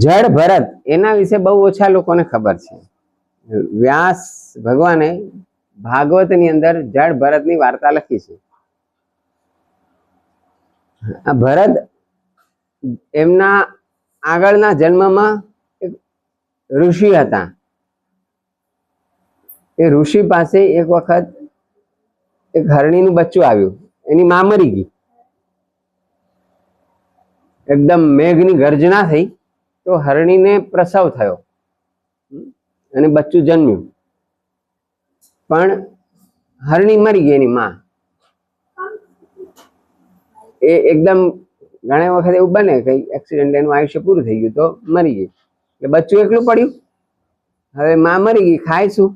જડ ભરત એના વિશે બહુ ઓછા લોકોને ખબર છે. વ્યાસ ભગવાને ભાગવતની અંદર જડ ભરતની વાર્તા લખી છે. આ ભરત એમના આગળના જન્મમાં એક ઋષિ હતા. એ ઋષિ પાસે એક વખત એક હરણીનું બચ્ચું આવ્યું. એની માં મરી ગઈ. એકદમ મેઘની ગર્જના થઈ તો હરણીને પ્રસવ થયો અને બચ્ચું જન્મ્યું. પણ હરણી મરી ગઈ. એની માં એ એકદમ ઘણા વખત એવું બને કઈ એક્સિડન્ટ, એનું આયુષ્ય પૂરું થઈ ગયું તો મરી ગઈ. એટલે બચ્ચું એકલું પડ્યું. હવે માં મરી ગઈ, ખાય શું?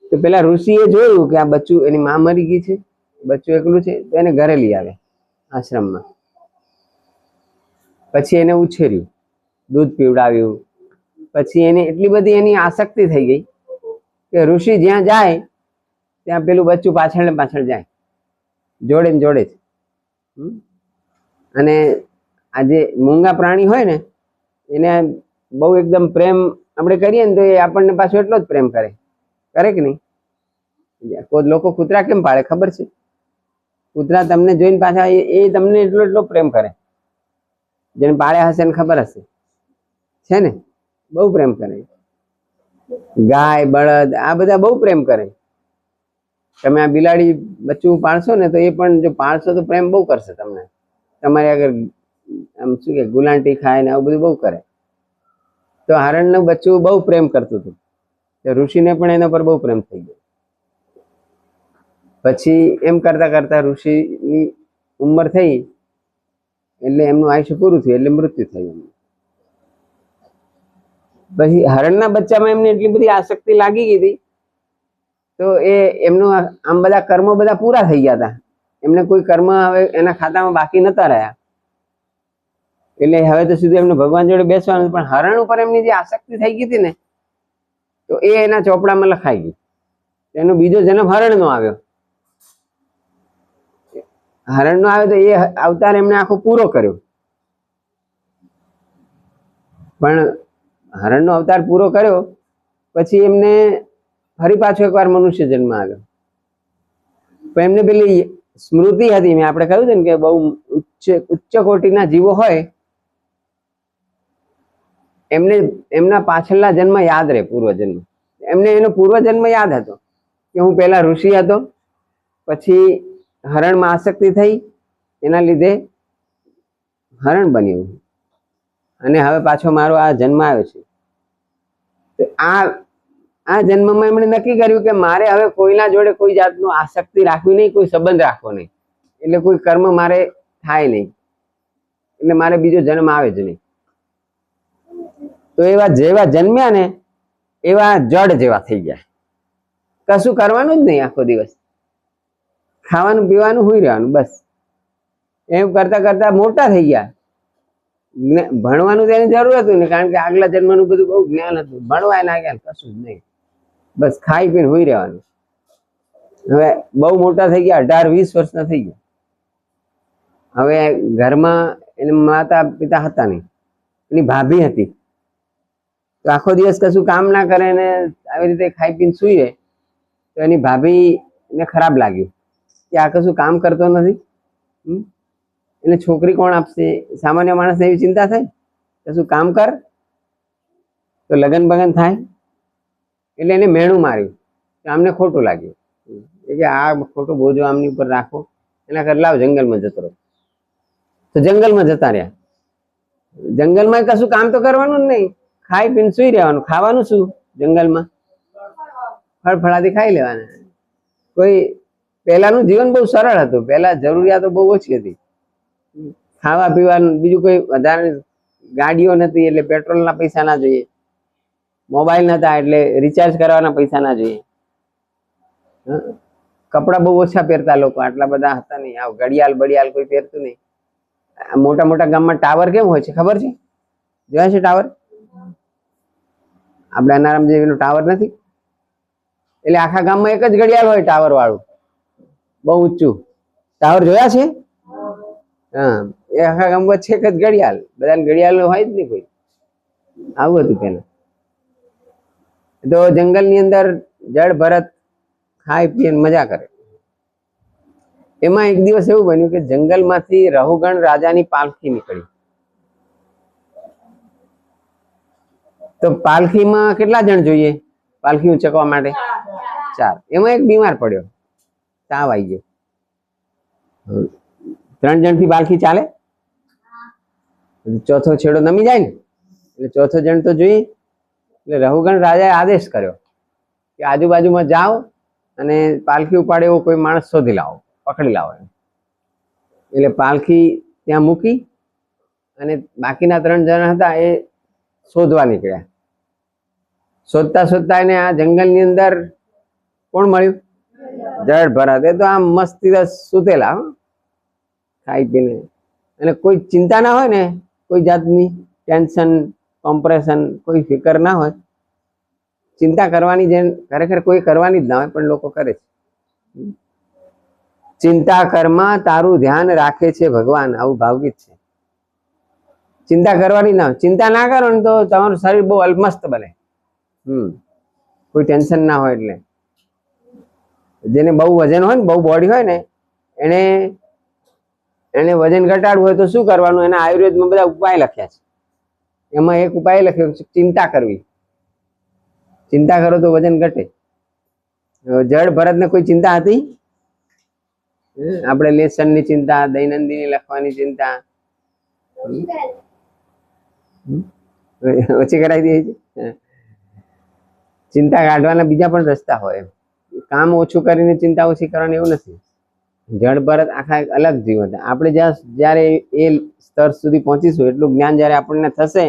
તો પેલા ઋષિએ જોયું કે આ બચ્ચું, એની માં મરી ગઈ છે, બચ્ચું એકલું છે, તો એને ઘરે લઈ આવે આશ્રમમાં. પછી એને ઉછેર્યું, દૂધ પીવડાવ્યું. પછી એને એટલી બધી એની આસક્તિ થઈ ગઈ કે ઋષિ જ્યાં જાય ત્યાં પેલું બચ્ચું પાછળ ને પાછળ જાય, જોડે ને જોડે જ. અને આ જે મૂંગા પ્રાણી હોય ને એને બહુ એકદમ પ્રેમ આપણે કરીએ ને તો એ આપણને પાછો એટલો જ પ્રેમ કરે કે નહીં? કોઈ લોકો કૂતરા કેમ પાળે ખબર છે? કૂતરા તમને જોઈને પાછા એ તમને એટલો પ્રેમ કરે. જેને પાળ્યા હશે ને ખબર હશે, છે ને? બહુ પ્રેમ કરે. ગાય, બળદ આ બધા બહુ પ્રેમ કરે. તમે આ બિલાડી બચ્ચું પાળશો ને તો એ પણ જો પાળશો તો પ્રેમ બહુ કરશે તમને. તમારે આગળ આમ શું કે ગુલાંટી ખાય ને આવું બધું બહુ કરે. તો હરણનું બચ્ચું બહુ પ્રેમ કરતું હતું. ઋષિને પણ એના પર બહુ પ્રેમ થઈ ગયો. પછી એમ કરતા કરતા ઋષિની ઉંમર થઈ એટલે એમનું આયુષ્ય પૂરું થયું એટલે મૃત્યુ થયું. પછી હરણના બચ્ચામાં એમને એટલી બધી આસક્તિ લાગી ગઈ હતી તો એમનું આમ બધા કર્મો બધા પૂરા થઈ ગયા હતા. એમને કોઈ કર્મ હવે એના ખાતામાં બાકી નતા રહ્યા. એટલે હવે તો સીધું એમને ભગવાન જોડે બેસવાનું. પણ હરણ ઉપર એમની જે આસક્તિ થઈ ગઈ હતી ને તો એ એના ચોપડામાં લખાઈ ગઈ. એનો બીજો જન્મ હરણનો આવ્યો. હરણનો આવ્યો તો એ અવતાર એમને આખો પૂરો કર્યો. પણ હરણનો અવતાર પૂરો કર્યો પછી એમને ફરી પાછો એકવાર મનુષ્ય જન્મ આવ્યો. પણ એમને પેલી સ્મૃતિ હતી, મેં આપણે કહ્યું ને કે બહુ ઉચ્ચ કોટીના જીવો હોય એમને એમના પાછળના જન્મ યાદ રહે, પૂર્વજન્મ. એમને એનો પૂર્વજન્મ યાદ હતો કે હું પેલા ઋષિ હતો, પછી હરણમાં આસક્તિ થઈ, એના લીધે હરણ બન્યું અને હવે પાછો મારો આ જન્મ આવ્યો છે. તો આ જન્મમાં એમણે નક્કી કર્યું કે મારે હવે કોઈના જોડે કોઈ જાતનું આસક્તિ રાખવી નહીં, કોઈ સંબંધ રાખવો નહીં. એટલે કોઈ કર્મ મારે થાય નહીં, એટલે મારે બીજો જન્મ આવે જ નહીં. તો એવા જેવા જન્મ્યા ને એવા જડ જેવા થઈ ગયા. કશું કરવાનું જ નહીં, આખો દિવસ ખાવાનું પીવાનું હુઈ રહેવાનું બસ. એમ કરતા કરતા મોટા થઈ ગયા. ભણવાનું તો એની જરૂર હતું ને, કારણ કે આગલા જન્મનું બધું બહુ જ્ઞાન હતું. ભણવાય ના ગયા કશું જ નહીં, બસ ખાઈ પીને હુઈ રહેવાનું. હવે બહુ મોટા થઈ ગયા, 18-20 વર્ષના થઈ ગયા. હવે ઘરમાં એને માતા પિતા હતા નહીં, એની ભાભી હતી. તો આખો દિવસ કશું કામ ના કરે ને આવી રીતે ખાઈ પીને સુઈ રહે તો એની ભાભીને ખરાબ લાગ્યું કે આ કશું કામ કરતો નથી, એને છોકરી કોણ આપશે? સામાન્ય માણસને એવી ચિંતા થાય, કશું કામ કર તો લગન બગન થાય. એટલે એને મેણું માર્યું. આમને ખોટું લાગ્યું કે આ ખોટો બોજો આમની ઉપર રાખો, એના કર લાવ જંગલમાં જતો રહો. તો જંગલમાં જતા રહ્યા. જંગલમાં કશું કામ તો કરવાનું જ નહીં, ખાઈ પીને સુઈ રહેવાનું. ખાવાનું શું? જંગલમાં ફળફળાથી ખાઈ લેવાના. કોઈ પહેલાનું જીવન બહુ સરળ હતું. પહેલા જરૂરિયાતો બહુ ઓછી હતી, ખાવા પીવાનું. બીજું કોઈ વધારે ગાડીઓ નથી એટલે પેટ્રોલના પૈસા ના જોઈએ, મોબાઈલ નતા એટલે રિચાર્જ કરવાના પૈસા ના જોઈએ, કપડા બહુ ઓછા પહેરતા લોકો, આટલા બધા હતા નહીં. આવ ઘડિયાળ બડિયાળ કોઈ પહેરતું નહીં. મોટા મોટા ગામમાં ટાવર કેમ હોય છે ખબર છે? જોયા છે ટાવર? આપણે અનારામ જેવીનો ટાવર નથી, એટલે આખા ગામમાં એક જ ઘડિયાળ હોય ટાવર વાળું, બહુ ઊંચું ટાવર. જોયા છે? હા, એ આખા ગામમાં છે જ ઘડિયાળ, બધાને ઘડિયાળ હોય જ નહીં કોઈ. આવું હતું પેલા. તો જંગલની અંદર જળ ભરત ખાય પીએ મજા કરે. એમાં એક દિવસ એવું બન્યું કે જંગલમાંથી રહુગણ રાજાની પાલખી નીકળી. તો પાલખીમાં કેટલા જણ જોઈએ પાલખી ઉંચકવા માટે? 4. એમાં એક બીમાર પડ્યો, તાવ આવી ગયો. 3 જણથી પાલખી ચાલે? ચોથો છેડો નમી જાય ને, એટલે ચોથો જણ તો જોઈએ. એટલે રહુગણ રાજાએ આદેશ કર્યો કે આજુબાજુમાં જાઓ અને પાલખી ઉપાડે એવો કોઈ માણસ શોધી લાવો, પકડી લાવો. એટલે પાલખી ત્યાં મૂકી અને બાકીના 3 જણ હતા એ શોધવા નીકળ્યા. શોધતા શોધતા એને આ જંગલની અંદર કોણ મળ્યું? જળ ભરત. એ તો આમ મસ્તી સુતેલા, ખાઈ પીને, અને કોઈ ચિંતા ના હોય ને, કોઈ જાતની ટેન્શન કોમ્પ્રેશન, કોઈ ફિકર ના હોય. ચિંતા કરવાની જેમ ખરેખર કોઈ કરવાની જ ના હોય, પણ લોકો કરે છે. ચિંતા કરમાં તારું ધ્યાન રાખે છે ભગવાન, આવું ભાવગીત છે. ચિંતા કરવાની ના હોય. ચિંતા ના કરો ને તો તમારું શરીર બહુ અલમસ્ત બને. કોઈ ટેન્શન ના હોય. એટલે જેને બહુ વજન હોય ને, બહુ બોડી હોય ને, એને વજન ઘટાડવું હોય તો શું કરવાનું? એના આયુર્વેદમાં બધા ઉપાય લખ્યા છે. એમાં એક ઉપાય લખ્યો છે ચિંતા કરવી. ચિંતા કરો તો વજન ઘટે. જળ ભરતને કોઈ ચિંતા હતી? આપણે લેસનની ચિંતા, દૈનંદિની લખવાની ચિંતા ઓછી કરાવી દે છે. ચિંતા કાઢવાના બીજા પણ રસ્તા હોય. કામ ઓછું કરીને ચિંતા ઓછી કરવાની એવું નથી. જળ ભરત આખા એક અલગ જીવ હતા. આપણે જ્યારે એ સ્તર સુધી પહોંચીશું, એટલું જ્ઞાન જ્યારે આપણને થશે,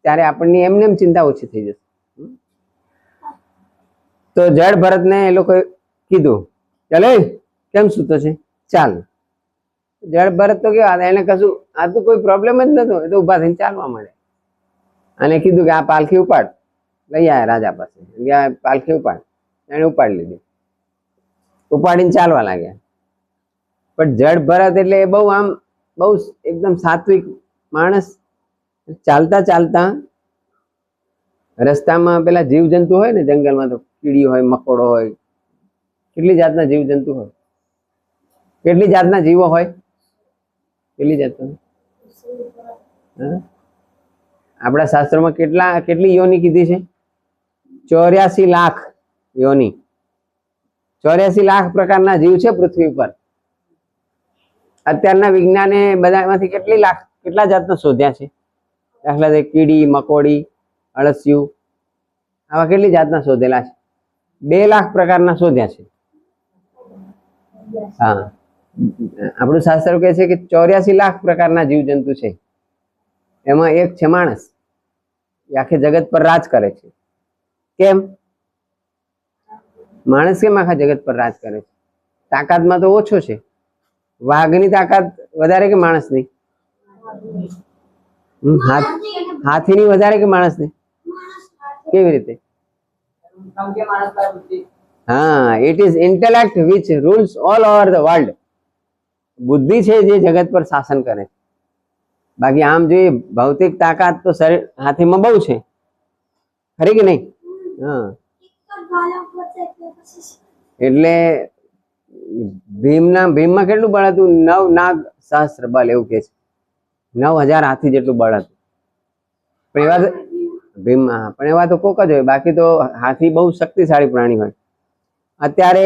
ત્યારે આપણને એમને એમ ચિંતા ઓછી થઈ જશે. તો જળ ભરતને એ લોકો કીધું, ચાલે કેમ સૂતો છે, ચાલ. જળ ભરત તો કેવા, એને કશું આ તો કોઈ પ્રોબ્લેમ જ નતો. એ તો ઉભા થઈને ચાલવા માંડે. અને કીધું કે આ પાલખી ઉપાડ. લઈ આવ્યા રાજા પાસે, પાલખી ઉપાડ. એને ઉપાડી લીધી. ઉપાડીને ચાલવા લાગ્યા. પણ જળ ભરત એટલે બહુ આમ બહુ એકદમ સાત્વિક માણસ. ચાલતા ચાલતા રસ્તામાં પેલા જીવ જંતુ હોય ને, જંગલમાં તો કીડી હોય, મકોડો હોય, કેટલી જાતના જીવ જંતુ હોય. કેટલી જાતના જીવો હોય? કેટલી જાતના? આપણા શાસ્ત્રોમાં કેટલી યોની કીધી છે? 84 લાખ યોની. 84 લાખ પ્રકારના જીવ છે પૃથ્વી ઉપર. અત્યારના વિજ્ઞાને બધામાંથી કેટલા જાતના શોધ્યા છે? દાખલા તરીકે કીડી, મકોડી, અળસિયું, આવા કેટલી જાતના શોધેલા છે? 2 લાખ પ્રકારના શોધ્યા છે. હા, આપણું શાસ્ત્ર કહે છે કે 84 લાખ પ્રકારના જીવજંતુ છે. એમાં એક છે માણસ. એ આખે જગત પર રાજ કરે છે. કેમ? માણસ કેમ આખા જગત પર રાજ કરે છે? તાકાતમાં તો ઓછો છે. વાઘની તાકાત વધારે કે માણસની? હાથીની વધારે કે માણસની? કેવી રીતે? હા, it is intellect which rules all over the world. બુદ્ધિ છે જે જગત પર શાસન કરે છે. બાકી આમ જોઈએ ભૌતિક તાકાત તો શરીર હાથીમાં બહુ છે, ખરી કે નહીં? હા, એટલે ભીમમાં કેટલું બળ હતું? 9 નાગ સહસ્ત્ર બળ, એવું કે છે. 9000 હાથી જેટલું બળ હતું. પણ એવા ભીમમાં પણ એવા તો કોક જ હોય. બાકી તો હાથી બહુ શક્તિશાળી પ્રાણી હોય. અત્યારે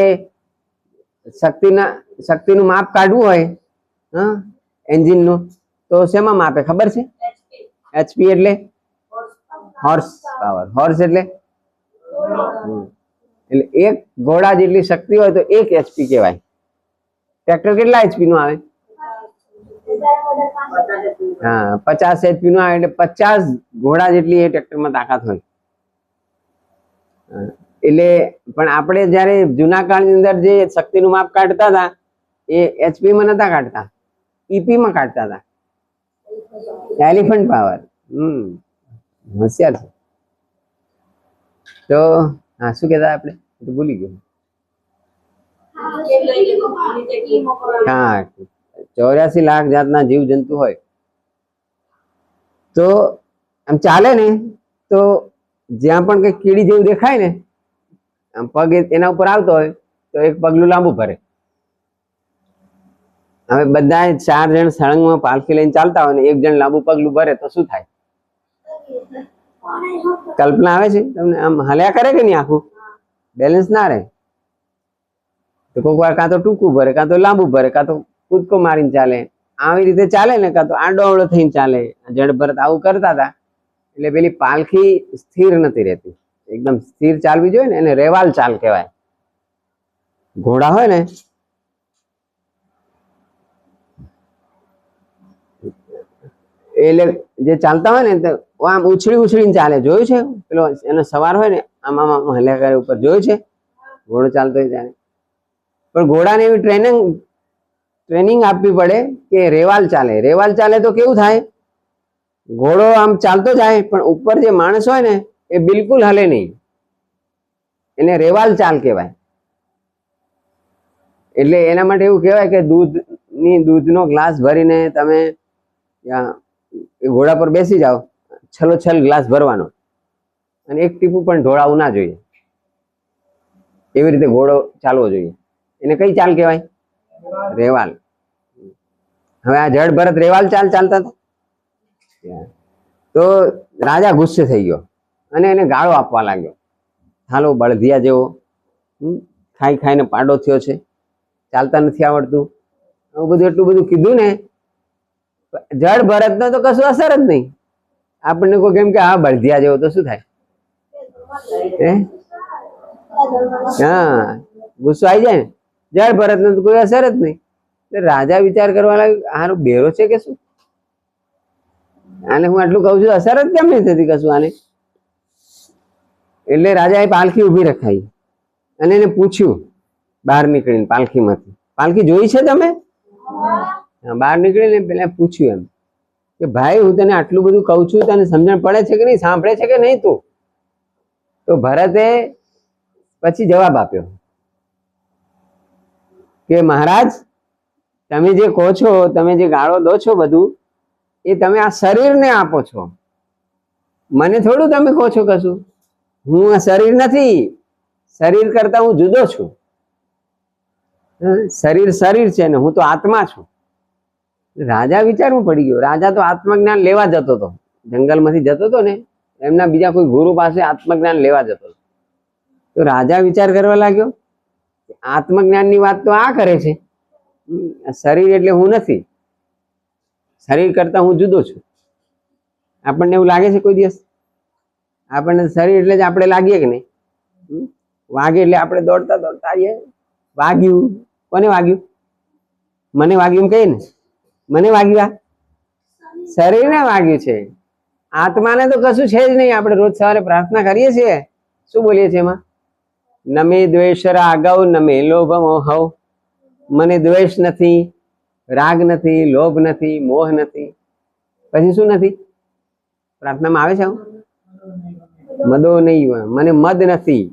શક્તિનું માપ કાઢવું હોય, હા, એન્જિનનું, તો શેમાં માપે ખબર છે? HP એટલે હોર્સ પાવર. હોર્સ એટલે એક ઘોડા જેટલી શક્તિ હોય તો 1 HP કહેવાય. ટ્રેક્ટર કેટલા HP નું આવે? હા, 50 HP નું આવે. એટલે 50 ઘોડા જેટલી એ ટ્રેક્ટરમાં તાકાત હોય. એટલે પણ આપણે જયારે જૂના કાળની અંદર જે શક્તિનું માપ કાઢતા હતા, એ HP માં નતા કાઢતા, EP માં કાઢતા હતા. Elephant power. હોશિયાર છે. તો હા, શું કહેતા આપણે? તો ભૂલી ગયો. હા, 84 લાખ જાતના જીવ જંતુ હોય તો આમ ચાલે ને તો જ્યાં પણ કઈ કીડી જેવું દેખાય ને આમ પગ એના ઉપર આવતો હોય તો એક પગલું લાંબુ ભરે. હવે બધા 4 જણ સળંગમાં પાલખી લઈને ચાલતા હોય ને એક જણ લાંબુ પગલું ભરે તો શું થાય? કલ્પના આવે છે તમને? આમ હલ્યા કરે કે નહીં, આખું બેલેન્સ ના રહે. તો કોઈક વાર કાં તો ટૂંકું ભરે, કાં તો લાંબુ ભરે, કાં તો કૂદકો મારીને ચાલે. આવી રીતે ચાલે ને, કાં તો આડો અવળો થઈને ચાલે. જડ ભરત આવું કરતા હતા એટલે પેલી પાલખી સ્થિર નથી રહેતી. એકદમ સ્થિર ચાલવી જોઈએ ને, એને રેવાલ ચાલ કહેવાય. ઘોડા હોય ને એટલે જે ચાલતા હોય ને તો આમ ઉછળી ઉછળીને ચાલે. જોયું છે? પેલો એનો સવાર હોય ને આમ આમ આમ હલ્યા કરે ઉપર. જોયું છે ઘોડો ચાલતો હોય ત્યારે? પણ ઘોડાને એવી ટ્રેનિંગ આપવી પડે કે રેવાલ ચાલે. રેવાલ ચાલે તો કેવું થાય? ઘોડો આમ ચાલતો જાય પણ ઉપર જે માણસ હોય ને એ બિલકુલ હલે નહીં. એને રેવાલ ચાલ કહેવાય. એટલે એના માટે એવું કહેવાય કે દૂધનો ગ્લાસ ભરીને તમે ઘોડા પર બેસી જાઓ, છલોછલ ગ્લાસ ભરવાનો, અને એક ટીપું પણ ઢોળાવું ના જોઈએ. એવી રીતે ઘોડો ચાલવો જોઈએ. એને કઈ ચાલ કહેવાય? રેવાલ. હવે આ જડ ભરત રેવાલ ચાલ ચાલતા હતા તો રાજા ગુસ્સે થઈ ગયો અને એને ગાળો આપવા લાગ્યો. હાલો બળદિયા જેવો, ખાઈ ખાઈને પાડો થયો છે, ચાલતા નથી આવડતું, આવું બધું એટલું બધું કીધું ને. જડ ભરત નો તો કશું અસર જ નહીં. આપણને કોઈ કેમ કે આ બળદિયા જેવો તો શું થાય? હા, ગુસ્સો આવી જાય ને. જડ ભરત નો તો કોઈ અસર જ નહીં. રાજા વિચાર કરવા લાગ્યો, આનો બેરો છે કે શું? આને હું આટલું કઉ છું, અસર જ કેમ નહીં થતી કશું આને? એટલે રાજાએ પાલખી ઉભી રખાઈ અને એને પૂછ્યું બહાર નીકળીને પાલખીમાંથી, પાલખી જોઈ છે તમે? બહાર નીકળીને પેલા પૂછ્યું એમ કે ભાઈ હું તને આટલું બધું કઉ છું, તને સમજણ પડે છે કે નહીં? સાંભળે છે કે નહીં તું? તો ભરતે પછી જવાબ આપ્યો કે મહારાજ, તમે જે કહો છો, તમે જે ગાળો દો છો બધું એ તમે આ શરીરને આપો છો, મને થોડું તમે કહો છો કશું. હું આ શરીર નથી, શરીર કરતા હું જુદો છું. શરીર શરીર છે ને હું તો આત્મા છું. રાજા વિચારવું પડી ગયો. રાજા તો આત્મજ્ઞાન લેવા જતો હતો, જંગલમાંથી જતો હતો ને, એમના બીજા કોઈ ગુરુ પાસે આત્મજ્ઞાન લેવા જતો હતો. તો રાજા વિચાર કરવા લાગ્યો, આત્મજ્ઞાનની વાત તો આ કરે છે, શરીર એટલે હું નથી, શરીર કરતા હું જુદો છું. આપણને એવું લાગે છે કોઈ દિવસ? આપણને શરીર એટલે જ આપણે લાગીએ કે નહીં? વાગે એટલે આપણે દોડતા દોડતા આવીએ. વાગ્યું, કોને વાગ્યું? મને વાગ્યું એમ કહીએ ને, મને વાગ્યું, શરીરને વાગ્યું છે. આત્માને તો કશું છે જ નહીં. આપણે રોજ સવારે પ્રાર્થના કરીએ છીએ, શું બોલીએ છીએ એમાં? નમે દ્વેષ રાગવ નમે લોભ મોહવ. મને દ્વેષ નથી, રાગ નથી, લોભ નથી, મોહ નથી. પછી શું નથી પ્રાર્થનામાં આવે છે? મદો નહીં, મને મદ નથી,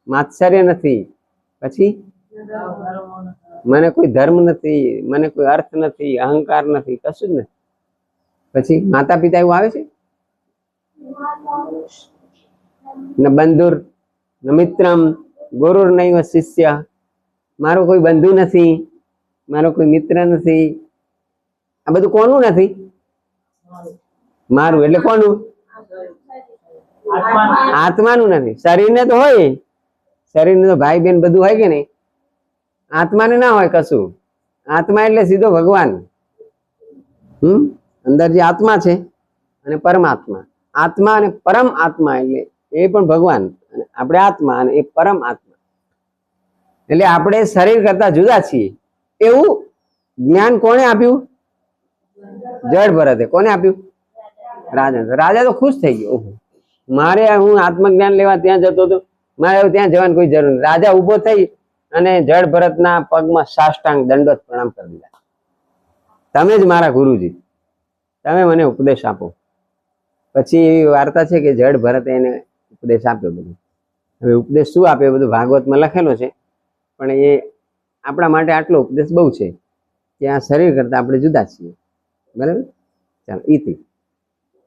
માત્સર્ય નથી, પછી મને કોઈ ધર્મ નથી, મને કોઈ અર્થ નથી, અહંકાર નથી, કશું જ નથી. પછી માતા પિતા એવું આવે છે? ન બંધુર ન મિત્રમ ગુરુર નૈવ શિષ્ય. મારો કોઈ બંધુ નથી, મારો કોઈ મિત્ર નથી. આ બધું કોનું નથી? મારું એટલે કોનું? આત્માનું નથી. શરીરને તો હોય, શરીરને તો ભાઈ બેન બધું હોય કે નહીં? આત્માને ના હોય કશું. આત્મા એટલે સીધો ભગવાન. અંદર જે આત્મા છે અને પરમાત્મા, આત્મા અને પરમ આત્મા એટલે એ પણ ભગવાન, અને આપણે આત્મા અને એ પરમ આત્મા. એટલે આપણે શરીર કરતા જુદા છીએ એવું જ્ઞાન કોને આપ્યું? જડ ભરતે. કોને આપ્યું? રાજા. રાજા તો ખુશ થઈ ગયો. મારે હું આત્મજ્ઞાન લેવા ત્યાં જતો હતો, મારે ત્યાં જવાની કોઈ જરૂર નથી. રાજા ઉભો થઈ અને જડ ભરતના પગમાં સાષ્ટાંગ દંડવત પ્રણામ કરી દીધા. તમે જ મારા ગુરુજી, તમે મને ઉપદેશ આપો. પછી એવી વાર્તા છે કે જડ ભરતે એને ઉપદેશ આપ્યો બધું. હવે ઉપદેશ શું આપ્યો બધું ભાગવતમાં લખેલો છે, પણ એ આપણા માટે આટલો ઉપદેશ બહુ છે. કે આ શરીર કરતાં આપણે જુદા છીએ. બરાબર, ચાલો ઈતિ.